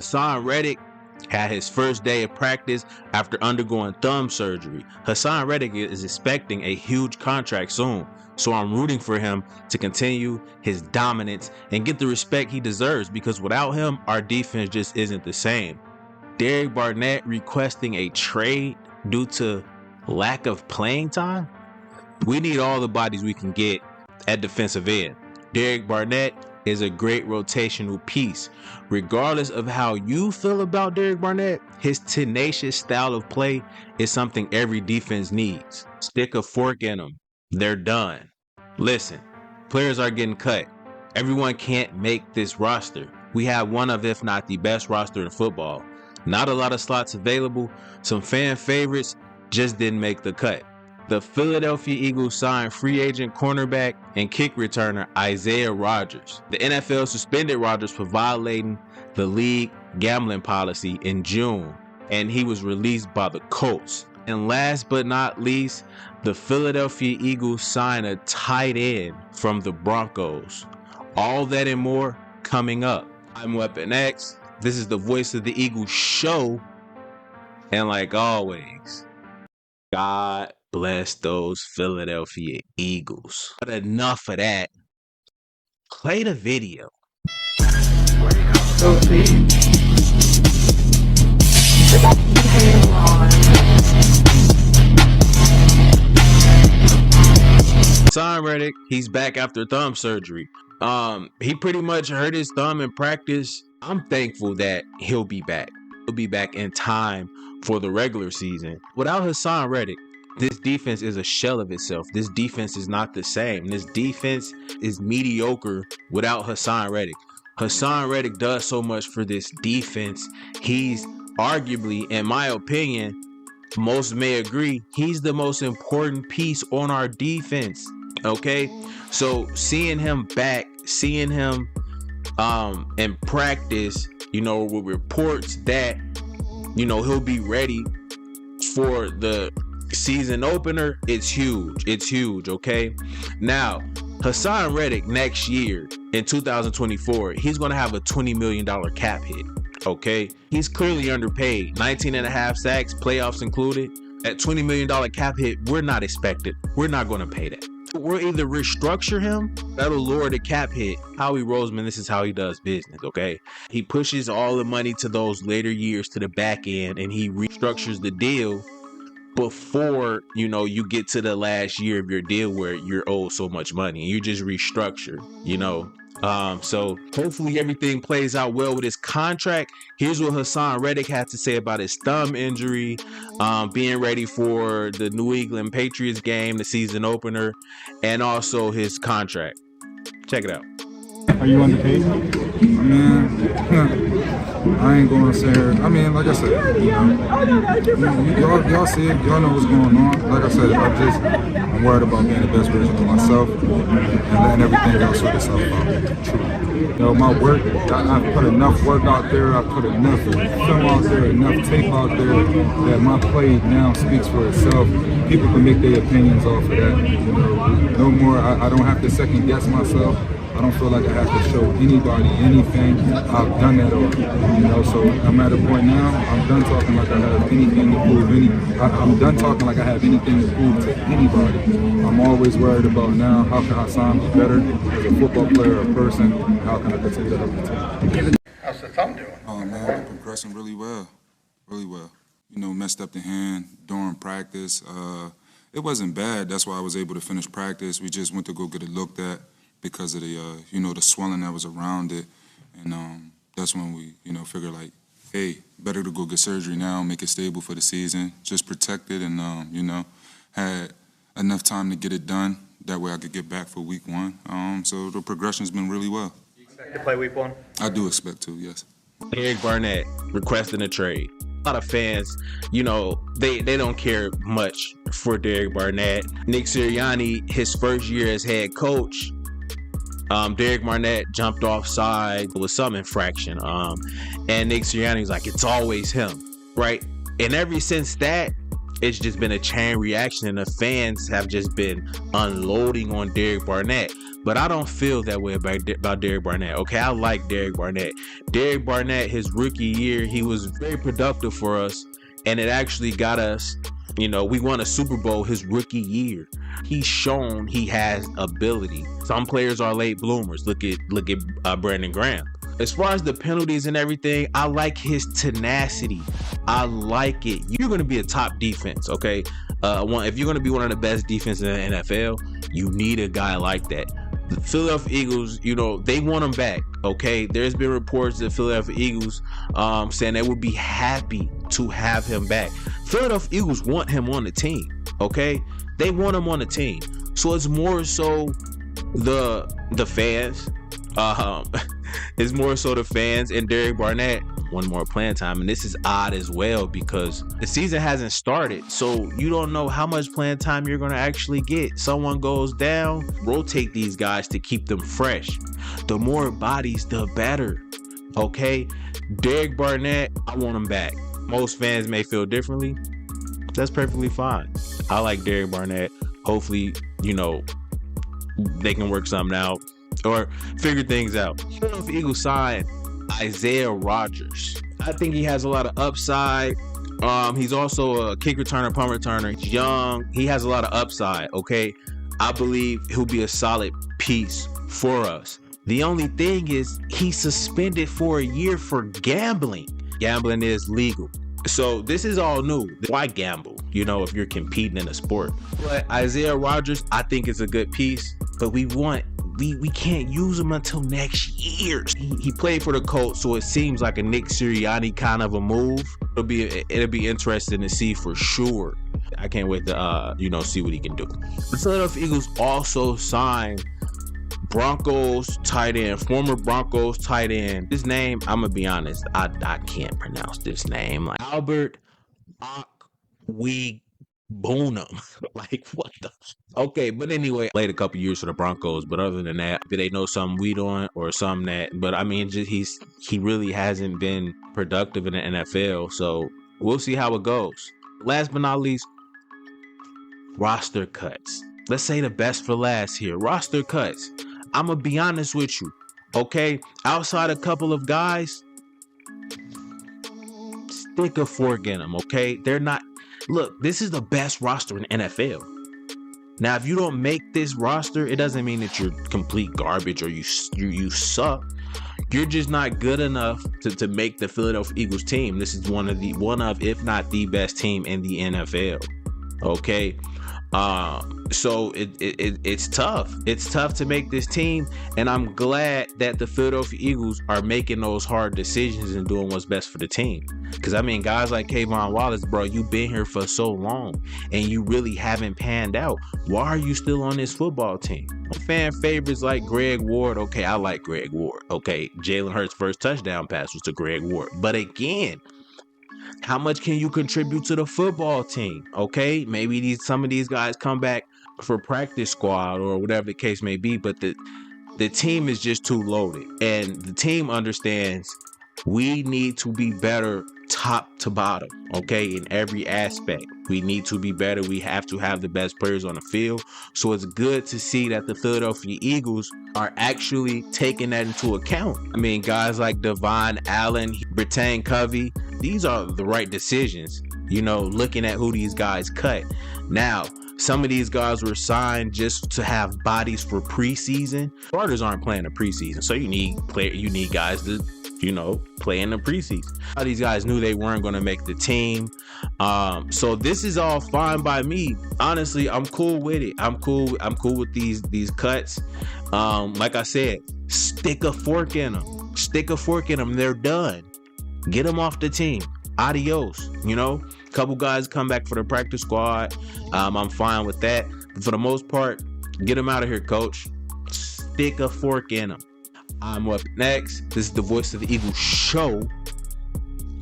Hasson Reddick had his first day of practice after undergoing thumb surgery. Hasson Reddick is expecting a huge contract soon, so I'm rooting for him to continue his dominance and get the respect he deserves, because without him, our defense just isn't the same. Derek Barnett requesting a trade due to lack of playing time? We need all the bodies we can get at defensive end. Derek Barnett is a great rotational piece. Regardless of how you feel about Derek Barnett, his tenacious style of play is something every defense needs. Stick a fork in them. They're done. Listen, players are getting cut. Everyone can't make this roster. We have one of, if not the best roster in football. Not a lot of slots available. Some fan favorites just didn't make the cut. The Philadelphia Eagles signed free agent cornerback and kick returner Isaiah Rodgers. The NFL suspended Rodgers for violating the league gambling policy in June, and he was released by the Colts. And last but not least, the Philadelphia Eagles signed a tight end from the Broncos. All that and more coming up. I'm Weapon X. This is the Voice of the Eagles show. And like always, God bless those Philadelphia Eagles. But enough of that. Play the video. Hasson Reddick, he's back after thumb surgery. He pretty much hurt his thumb in practice. I'm thankful that he'll be back. He'll be back in time for the regular season. Without Hasson Reddick, this defense is a shell of itself. This defense is not the same. This defense is mediocre without Hasson Reddick. Hasson Reddick does so much for this defense. He's arguably, in my opinion, most may agree, he's the most important piece on our defense. Okay? So seeing him back, seeing him in practice, with reports that, he'll be ready for the season opener, it's huge. It's huge, okay? Now, Hasson Reddick next year in 2024, he's going to have a $20 million cap hit, okay? He's clearly underpaid. 19.5 sacks, playoffs included. At $20 million cap hit, we're not expected. We're not going to pay that. We'll either restructure him, that'll lower the cap hit. Howie Roseman, this is how he does business, okay? He pushes all the money to those later years to the back end, and he restructures the deal before, you get to the last year of your deal where you're owed so much money, and you just restructure, So hopefully everything plays out well with his contract. Here's what Hasson Reddick had to say about his thumb injury, being ready for the New England Patriots game, the season opener, and also his contract. Check it out. Are you underpaid? Man, I ain't going to say her. I mean, like I said, y'all see it. Y'all know what's going on. Like I said, I'm worried about being the best version of myself and letting everything else sort itself out. True. My work, I put enough work out there. I put enough film out there, enough tape out there that my play now speaks for itself. People can make their opinions off of that. No more. I don't have to second guess myself. I don't feel like I have to show anybody anything. I've done that already, so I'm at a point now, I'm done talking like I have anything to prove. I'm done talking like I have anything to prove to anybody. I'm always worried about now, how can Hasson be better as a football player, a person, how can I continue to help the team? How's the thumb doing? Oh man, progressing really well, really well. Messed up the hand during practice. It wasn't bad, that's why I was able to finish practice. We just went to go get it looked at, because of the, the swelling that was around it. And that's when we, figured like, hey, better to go get surgery now, make it stable for the season, just protect it and, had enough time to get it done. That way I could get back for week 1. So the progression's been really well. You expect to play week 1? I do expect to, yes. Derek Barnett requesting a trade. A lot of fans, they don't care much for Derek Barnett. Nick Sirianni, his first year as head coach, Derek Barnett jumped offside with some infraction. And Nick Sirianni was like, it's always him, right? And ever since that, it's just been a chain reaction, and the fans have just been unloading on Derek Barnett. but I don't feel that way about Derek Barnett. Okay, I like Derek Barnett. Derek Barnett, his rookie year, he was very productive for us, and it actually got us, we won a Super Bowl his rookie year. He's shown he has ability. Some players are late bloomers. Look at Brandon Graham. As far as the penalties and everything, I like his tenacity. I like it. You're going to be a top defense, okay? If you're going to be one of the best defenses in the NFL, you need a guy like that. The Philadelphia Eagles, they want him back, okay? There's been reports that Philadelphia Eagles saying they would be happy to have him back. Philadelphia Eagles want him on the team, okay? They want him on the team. So it's more so the fans. It's more so the fans and Derek Barnett one more playing time. And this is odd as well because the season hasn't started, so you don't know how much playing time you're going to actually get. Someone goes down, rotate these guys to keep them fresh. The more bodies, the better. Okay, Derek Barnett, I want him back. Most fans may feel differently. That's perfectly fine. I like Derek Barnett. Hopefully, they can work something out or figure things out. The Eagles signed Isaiah Rodgers. I think he has a lot of upside. He's also a kick returner, punt returner. He's young. He has a lot of upside, okay? I believe he'll be a solid piece for us. The only thing is he's suspended for a year for gambling. Gambling is legal. So this is all new. Why gamble, if you're competing in a sport? But Isaiah Rodgers, I think it's a good piece, but we can't use him until next year. He played for the Colts, so it seems like a Nick Sirianni kind of a move. It'll be interesting to see for sure. I can't wait to see what he can do. The Philadelphia Eagles also signed Broncos tight end, former Broncos tight end. His name, I'm gonna be honest, I can't pronounce this name. Like Albert Okwuegbunam. Like what the? Okay, but anyway, played a couple years for the Broncos. But other than that, do they know something we doing or something that? But I mean, he really hasn't been productive in the NFL. So we'll see how it goes. Last but not least, roster cuts. Let's say the best for last here. Roster cuts. I'm going to be honest with you, okay? Outside a couple of guys, stick a fork in them, okay? They're not... Look, this is the best roster in NFL. Now, if you don't make this roster, it doesn't mean that you're complete garbage or you suck. You're just not good enough to make the Philadelphia Eagles team. This is one of, if not the best team in the NFL, okay? So it's tough. It's tough to make this team, and I'm glad that the Philadelphia Eagles are making those hard decisions and doing what's best for the team. Because I mean, guys like Kayvon Wallace, bro, you've been here for so long and you really haven't panned out. Why are you still on this football team? Fan favorites like Greg Ward. Okay, I like Greg Ward. Okay, Jalen Hurts' first touchdown pass was to Greg Ward. But again, how much can you contribute to the football team? Okay, maybe some of these guys come back for practice squad or whatever the case may be, but the team is just too loaded, and the team understands we need to be better top to bottom, okay, in every aspect. We need to be better. We have to have the best players on the field. So it's good to see that the Philadelphia Eagles are actually taking that into account. I mean, guys like Devon Allen, Britain Covey, these are the right decisions, looking at who these guys cut. Now, some of these guys were signed just to have bodies for preseason. Starters aren't playing the preseason, so you need guys to play in the preseason. All these guys knew they weren't going to make the team. So this is all fine by me. Honestly, I'm cool with it. I'm cool with these cuts. Like I said, stick a fork in them. They're done. Get them off the team. Adios. Couple guys come back for the practice squad. I'm fine with that. But for the most part, get them out of here, coach. Stick a fork in them. I'm up next. This is the Voice of the Eagles show.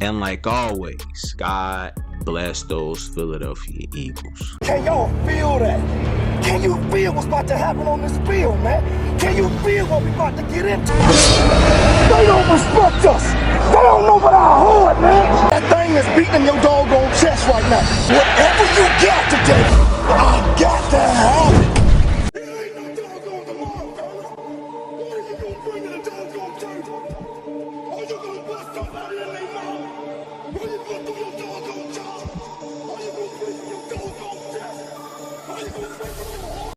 And like always, God bless those Philadelphia Eagles. Can y'all feel that? Can you feel what's about to happen on this field, man? Can you feel what we're about to get into? They don't respect us. They don't know about our heart, man. That thing is beating your doggone chest right now. Whatever you got today,